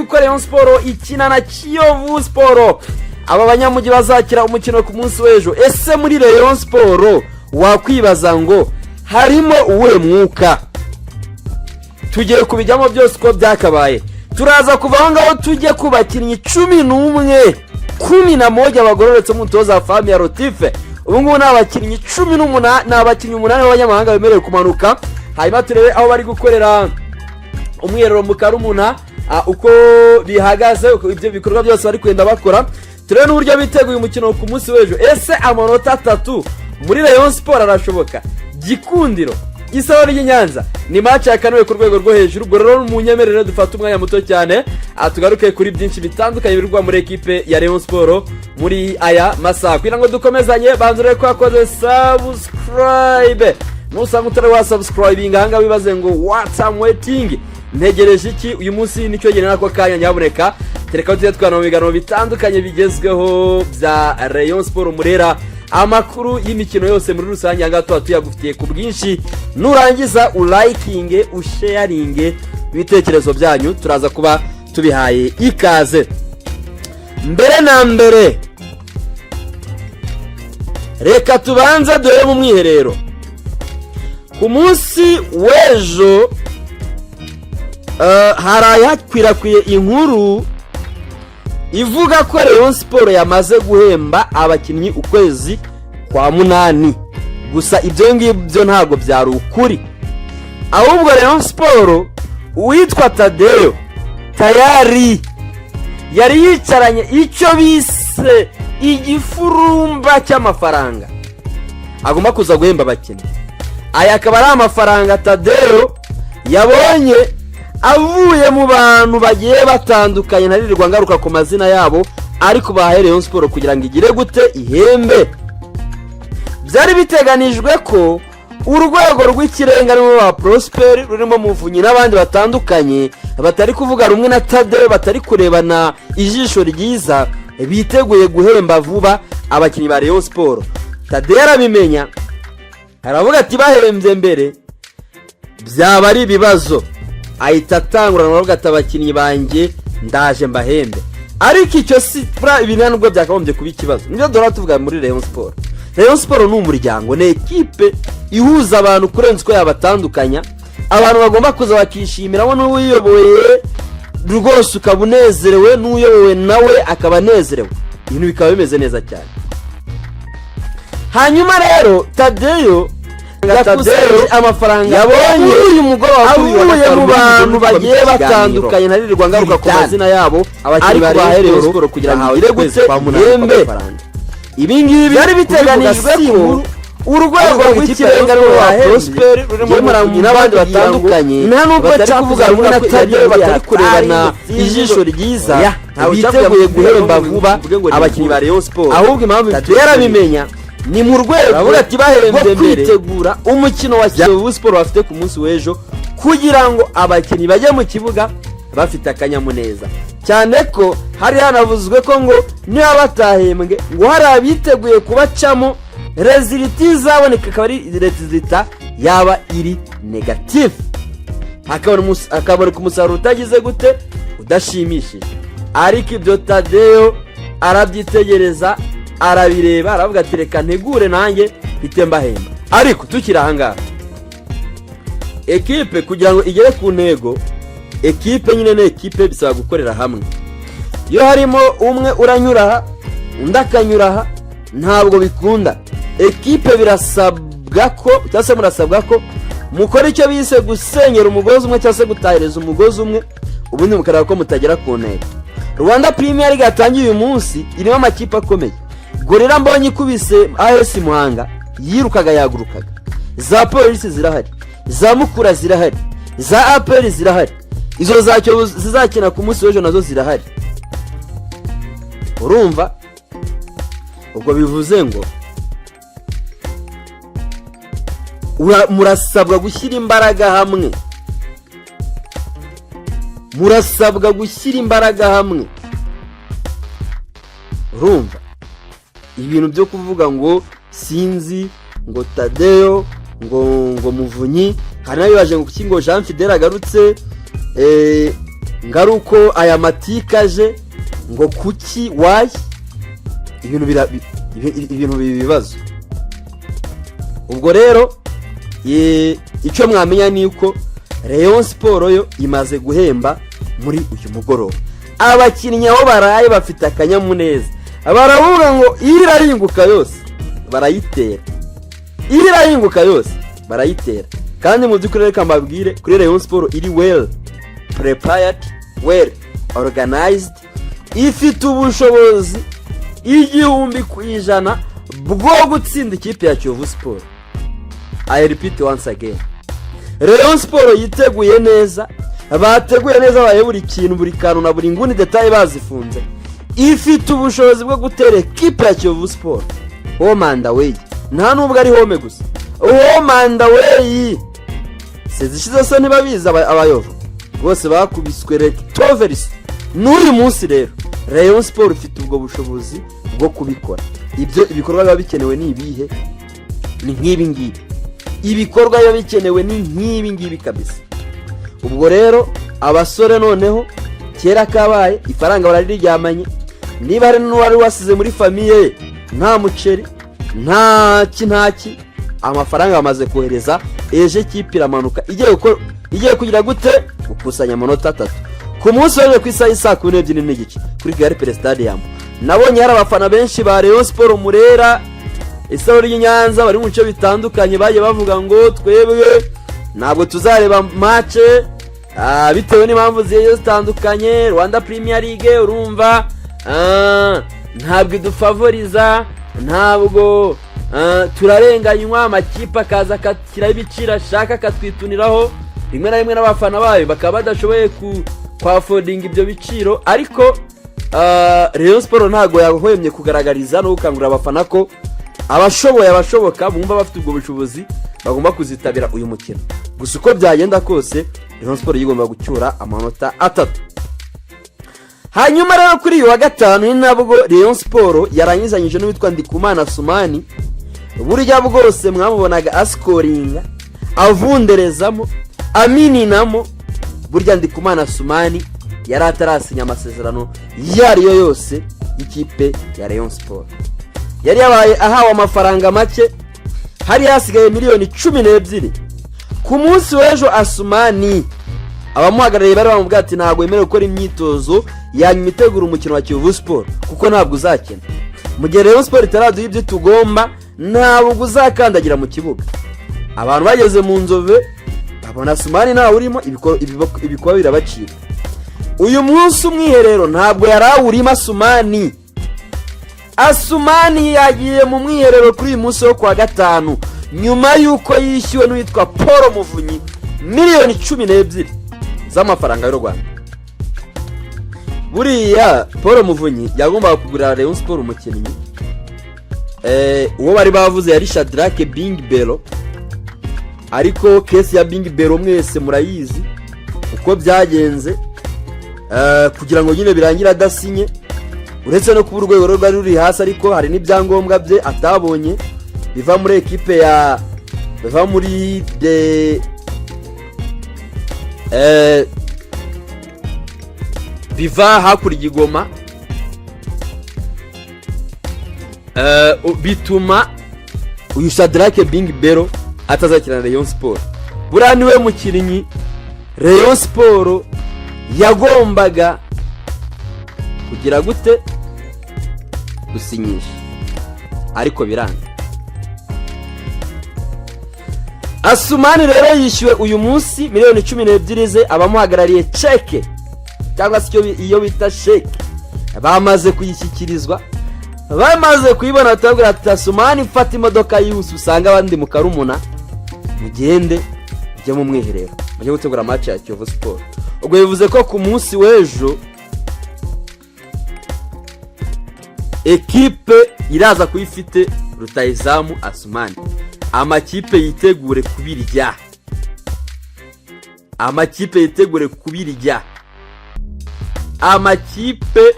yuko Rayon Sport ikina na Kiyovu Sport. Aba banyamujyi bazakira umukino ku munsi w'ejo. Ese muri Rayon Sport wakwibaza ngo harimo uwe mwuka? Tugiye kubijyamo byose uko byakabaye. Turaza kuva ngaho tujye kubakinnyi 11 11 bagororetse umutoza Fami ya Rotife. Ubu ngubu n'abakinnyi 18 n'abakinnyi 8 b'abanyamahanga bemerewe kumanuka. Hanyuma turebe aho bari gukorera umwirero mu Karumuna uko bihagaze, ibyo bikorwa byose bari kwenda bakora. Turebe n'uburyo biteguye umukino ku munsi w'ejo. Ese amanota 3 muri Rayon Sport arashoboka? Gikundiro Isaro ry'Inyanza ni match yakanuwe ku rwego rwo hejuru. Ubwo rero mu nyemerere dufata umwanya muto cyane tugaruke kuri byinshi bitandukanye birwa muri equipe ya Rayon Sport muri aya masaha. Kugira ngo dukomezanye banzure ko akoze subscribe. Nusanga utari wa subscribing hanga bibaze ngo what I'm waiting. Ntegereje iki uyu munsi nicyo gene nako kanya nyaboneka. Tereka tujye twana mu biganiro bitandukanye bigezweho bya Rayon Sport Murera. Amakuru y'imikino yose muri rusange hanga tuyagufitiye ku bwinshi. Nurangiza ulikinge usharinge ibitekerezo byanyu turaza kuba tubihaye ikaze. Mbere na mbere reka tubanza dore mu mwiherero ku munsi w'ejo. Harayakwirakwiye inkuru ivuga ko Rayon Sport yamaze guhemba abakinnyi ukwezi kwa 8. Gusa ibyo ngibyo ntago byari ukuri, ahubwo Rayon Sport uwitwa Tadeo tayari yari yicaranye icyo bise igifurumba cy'amafaranga agomba kuza guhemba abakinnyi. Aya akaba ari amafaranga Tadeo yabonye avuye mu bantu bagiye batandukanye, naririrwa ngaruka ku mazina yabo, ariko bahaye Rayon Sport kugira ngo igire gute ihembe. Byari biteganijwe ko urwego rw'ikirenga rwo wa Prosper rurimo Muvunyi n'abandi batandukanye batari kuvuga rumwe na Tadeo, batari kurebana ijisho ryiza, biteguye guhemba vuba abakinnyi ba Rayon Sport. Tadeo arabimenya, aravuga ati bahembye mbere byaba ari ibibazo, ahita atangurana aravuga ati abakinnyi banjye ndaje mbahembe. Ariko icyo si ibintu nubwo byakagombye kuba ikibazo. Nibyo dora tuvuga muri Rayon Sport. Rayon Sport ni umuryango, ni equipe ihuza abantu kurenza uko yabatandukanya. Abantu bagomba kuza bakishimira n'uwiyoboye rwose ukabunezerewe, n'uyobowe nawe akabanezerewe. Ibintu bikaba bimeze neza cyane. Hanyuma rero Tadeo amafaranga yabonye uyu mugoroba avuye mu bantu bagiye batandukanye, naririrwa ngaruka ku mazina yabo, abakinnyi ba Rayon Sport kugira ngo ire gute ihembe. Ibi ngibi byari biteganijwe ko urwego rw'ikirenga rwo wa Prosper rurimo Muvunyi n'abandi batandukanye, nta nubwo cyakuvuga rumwe na Tadeo, batari kurebana ijisho ryiza, biteguye guhemba vuba abakinnyi ba Rayon Sport. Ahubwo impamvu yarabimenya ni mu rwego avuga ati bahembye mbere kwitegura umukino wa Kiyovu Sport bafite ku munsi w'ejo, kugira ngo abakinnyi bajye mu kibuga bafite akanyamuneza cyane. Ko hari hanavuzwe ko ngo niba batahembwe ngo hari abiteguye kubacamo resulti zaboneka, akaba ari resulta yaba iri negative, akabona ku musaruro utagize gute udashimishije. Ariko ibyo Tadeo arabyitegereza, arabireba, aravuga ati reka ntegure nanjye bite mbahemba. Ariko tukiri ahangaha, equipe kugira ngo igere ku ntego, equipe nyine ne equipe bisaba gukorera hamwe. Iyo harimo umwe uranyura undi akanyura ntabwo bikunda. Equipe birasabwa ko cyase murasabwa ko mukora icyo bise gusenyera umugozi umwe cyase gutahiriza umugozi umwe, ubundi mukaraba ko mutagera ku ntego. Rwanda Premier League yatangiye uyu munsi irimo amakipe akomeye. Gorira mbonye ikubise AS Muhanga yirukaga yagurukaga. Za Police zirahari, za Mukura zirahari, za APR zirahari. Izo zacyo zizakina ku munsi w'ejo nazo zirahari. Urumva? Ubwo bivuze ngo murasabwa gushyira imbaraga hamwe. Murasabwa gushyira imbaraga hamwe. Urumva? Ibintu byo kuvuga ngo sinzi ngo Tadeo ngo Muvunyi, hari nabibaje ngo Jean Fidel agarutse ngaruko aya matikaje ngo kuki wayi ibintu bibazo. Ubwo rero icyo mwamenya ni uko Rayon Sport yo imaze guhemba muri uyu mugoroba. Abakinnyi aho baraye bafite akanyamuneza, baravuga ngo irahinguka yose barayitera, irahinguka yose barayitera. Kandi mu by'ukuri reka mbabwire kuri Rayon Sport iri well prepared, well organized, ifite ubushobozi 100% bwo gutsinda ikipe ya Kiyovu Sport. I repeat once again, Rayon Sport yiteguye neza, bateguye neza, baye buri kintu, buri kantu na buri nguni detail bazifunze, ifite ubushobozi bwo gutera ikipe ya Kiyovu Sport home and away. Nta nubwo ari home gusa, home and away. Sezishize so ntibabiza abayovu bose bakubiswe rectoverisi n'uyu munsi. Rero Rayon Sport ifite ubwo bushobozi bwo kubikora. Ibyo ibikorwa biba bikenewe ni ibihe? Ni nk'ibi ngibi. Ibikorwa biba bikenewe ni nk'ibi ngibi kabisa. Ubwo rero abasore noneho kera kabaye ifaranga barariryamanye. Niba hari n'uwari wasize muri famiye nta muceri ntaki, amafaranga bamaze kohereza, eje kipe iramanuka igiye kugira gute gukusanya amanota 3 ku munsi waje ku isaha isa 12:30 kuri Gare Stadium. Nabonye hari abafana benshi ba Rayon Sport Murera, Isaro ry'Inyanza, bari mu bice bitandukanye baje bavuga ngo twebwe ntabwo tuzareba match bitewe n'impamvu ziye zitandukanye. Rwanda Premier League urumva ntabwo idufavoriza, ntabwo turarenganywa, amakipe akaza akatira ibiciro ashaka akatwituniraho. Rimwe na rimwe n'abafana bayo bakaba badashoboye kwafodinga ibyo biciro. Ariko Rayon Sport ntago yahoyemye kugaragariza no gukangurira abafana ko abashoboka bumva bafite ubwo bushobozi bagomba kuzitabira uyu mukino. Gusa uko byagenda kose Rayon Sport yigomba gucyura amanota 3. Hanyuma rero kuri uyu wa gatanu ni nabwo Rayon Sport yaranyizanyije n'uwitwa Ndikumana Asumani. Burya bwose mwamubonaga ascoringa, avunderezamo, amininamo. Burya Ndikumana Asumani yari atarasinya amasezerano yariyo yose y'ikipe ya Rayon Sport. Yari yabaye ahawe amafaranga make, hari hasigaye miliyoni 12. Ku munsi w'ejo Asumani abamuhagarariye bari bamubwira ati ntabwo yemerewe gukora imyitozo yanyuma itegura umukino wa Kiyovu Sport kuko ntabwo uzakina. Mu gihe Rayon Sport itaraduha ibyo tugomba, ntabwo uzakandagira mu kibuga. Abantu bageze mu nzove babona Asumani ntawe urimo, ibikwa birabacika. Uyu munsi umwiherero ntabwo yarawurimo Asumani. Asumani yagiye mu mwiherero kuri uyu munsi wo kwa gatanu nyuma yuko yishyuwe n'uwitwa Paul Muvunyi miliyoni 12 z'amafaranga y'u Rwanda. Buriya Paul Muvunyi yagombaga kugurira Rayon Sport umukinnyi uwo bari bavuze yari Shadrack Bing Bello, ariko case ya Bing Bello mwese murayizi uko byagenze, kugira ngo nyine birangira adasinye. Uretse no kuba urwego rwari ruri hasi, ariko hari n'ibyangombwa bye atabonye biva muri ekipe ya biva muri biva hakurya Igoma, bituma uyu Shadrack Bing Bello atazakina Rayon Sport. Buriya niwe mukinnyi Rayon Sport yagombaga kugira gute gusinyisha, ariko biranga. Asumani rero yishyuwe uyu munsi miliyoni 12 ze abamuhagarariye cheque cyangwa se iyo bita sheke. Bamaze kuyishyikirizwa, bamaze kuyibona batabwira ati Asumani mfata imodoka yihuse usanga abandi mu Karumuna mugende ujye mu mwiherero mujye gutegura match ya Kiyovu Sport. Ubwo bivuze ko ku munsi w'ejo ekipe iraza kuyifite rutayizamu Asumani. Amakipe yitegure kubirya, amakipe yitegure kubirya, amakipe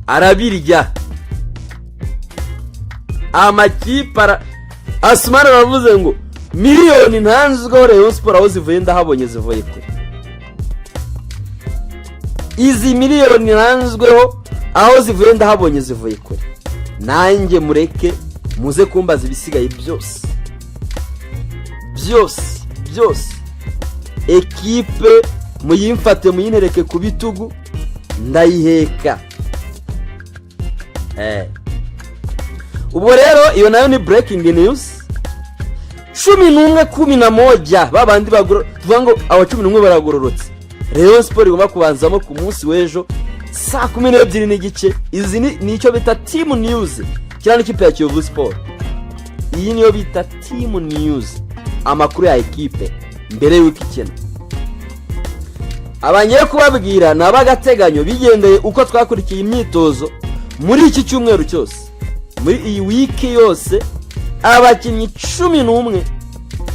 arabirya, amakipe Asumani bavuze ngo miliyoni ntanzweho Rayon Sport aho zivuye ndahabonye zivuye kure. izi miliyoni nanzweho aho zivuye ndahabonye zivuye kure. Nanjye mureke muze kumbaza ibisigaye byose ekipe muyimfate muyintereke ku bitugu ndayiheka. Ubwo rero iyo nayo ni breaking news. 11 babandi tuvuga ngo aba 11 baragororotse. Rayon Sport igomba kubanzamo ku munsi w'ejo saa 12 n'igice. Izi ni icyo bita team news. Kirana ikipe ya Kiyovu Sport. Iyi niyo bita team news. Amakuru ya ekipe mbere y'uko ikina. Abanye kubabwira nabagateganyo bigendeye uko twakurikiye imyitozo muri iki cyumweru cyose. Muri iyi wiki yose abakinnyi 11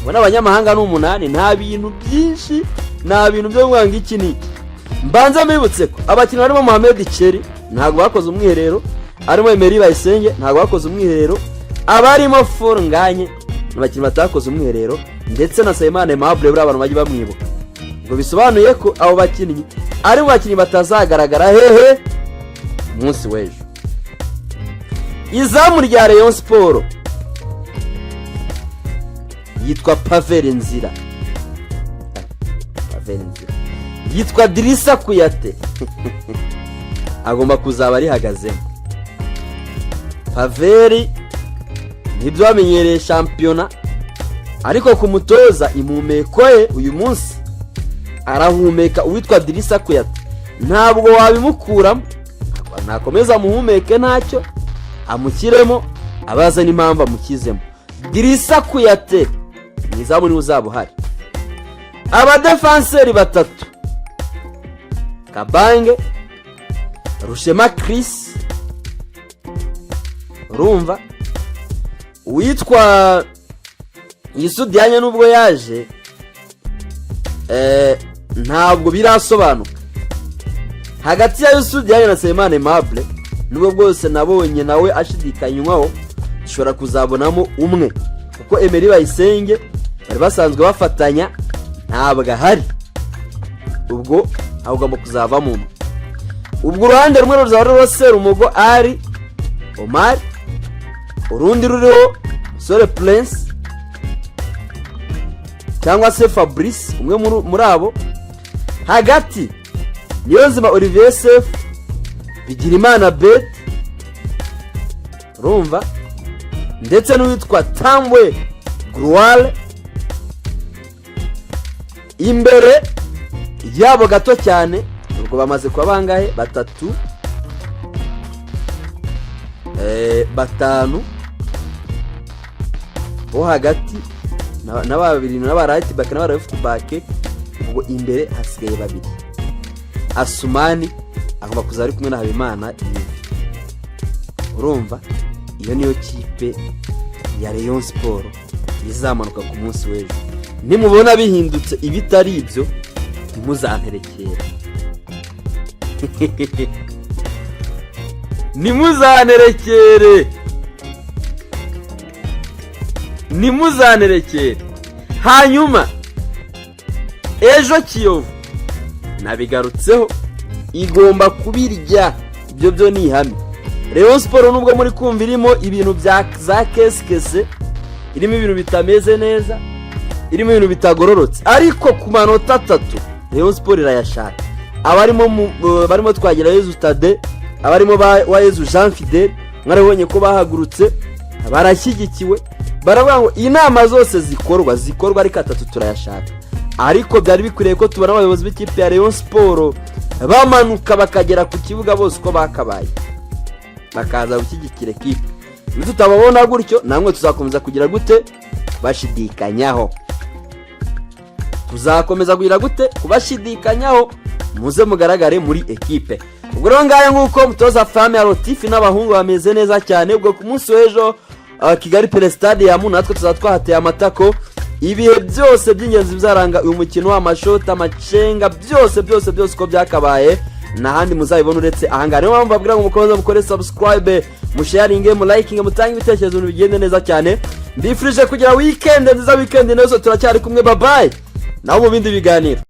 bona abanyamahanga n'8 nta bintu byinshi nta bintu byo mwanga iki niki. Mbanza mibutse ko abakinnyi barimo Mohamed Cheri ntago bakoze umwiherero, arimo Emery Bayisenge ntago bakoze umwiherero, abarimo Fornganye abakinnyi batakoze umwiherero, ndetse na Sayimane Aimable buri abantu bagiye bamwibuka. Ngo bisobanuye ko abo bakinnyi ari mu bakinnyi batazagaragara hehe munsi w'ejo. Izamu rya Rayon Sport yitwa Pavel Nzira. Yitwa Dirisa Kuyate. Agomba kuzaba ari hagazemo. Pavel nibyo bamenyereye shampiyona, ariko kumutoza impumeko ye uyu munsi arahumeka uwitwa Dirisa Kuyate. Ntabwo wabimukuramo, nakomeza muhumeke ntacyo amukiremo abaza n'impamvu amukizemo. Dirisa Kuyate nizamu ni uzabuhari. Abadefanseri batatu Kabange, Rushema Chris, urumva uwitwa Yisudianye nubwo yaje ntabwo birasobanuka hagati ya Yisudianye na Sayimane Aimable. Nubwo bwose nabonye nawe ashidikanywaho dushobora kuzabonamo umwe, kuko Emery Bayisenge bari basanzwe bafatanya ntabwo ahari. Ubwo ahugomba kuzavamo umwe. Ubwo uruhande rumwe ruzaba ruriho Serumogo ari Omar, urundi ruriho Sole Prince cyangwa se Fabrice, umwe muri abo. Hagati Niyonzima Olivier Sef, Bigirimana Bet, urumva, ndetse n'uwitwa Tambwe Gruale. Imbere yabo gato cyane ubwo bamaze kuba bangahe batatu batanu bo hagati na babiri na right back na left back. Ubwo imbere hasigaye babiri. Asumani agomba kuzari kumwe na Habimana. Urumva iyo niyo kipe ya Rayon Sport izamanuka ku munsi w'ejo. Nimubona bihindutse ibitari ibyo nimuzanterekera. Nimuzanterekere. Hanyuma ejo Kiyovu nabigarutseho igomba kubirya. Ibyo byo ni ihame. Rayon Sport nubwo muri kumva irimo ibintu bya za keskese, irimo ibintu bitameze neza, irimo ibintu bitagororotse, ariko ku manota 3 Rayon Sport irayashaka. Barimo Twagira Yezu Tade, abarimo wa Yezu Jean Fidel, mwarabonye ko bahagurutse barashyigikiwe. Baravuga ngo inama zose zikorwa ariko 3 turayashaka. Ariko byari bikwiriye ko tubona abayobozi b'ikipe ya Rayon Sport bamanuka bakagera ku kibuga bose uko bakabaye, bakaza gushyigikira ekipe. Tutababona gutyo namwe tuzakomeza kugira gute bashidikanyaho. Tuzakomeza kugira gute kubashidikanyaho, muze mugaragare muri ekipe. Ubwo rero ngaye nguko mutoza Fame ya Rotifi n'abahungu bameze neza cyane. Ubwo ku munsi w'ejo Kigali Pele Stadium natwe tuzatwahateye amatako. Ibihe byose by'ingenzi bizaranga uyu mukino w'amashota amacenga byose uko byakabaye nahandi muzabibona uretse ahangana. Niyo mpamvu babwira ngo mukomeze mukore subscribe, musharinge, mulikinge, mutange ibitekerezo bigende neza cyane. Mbifurije kugira weekend nziza, weekend neza turacyari kumwe. Bye bye naho mu bindi biganiro.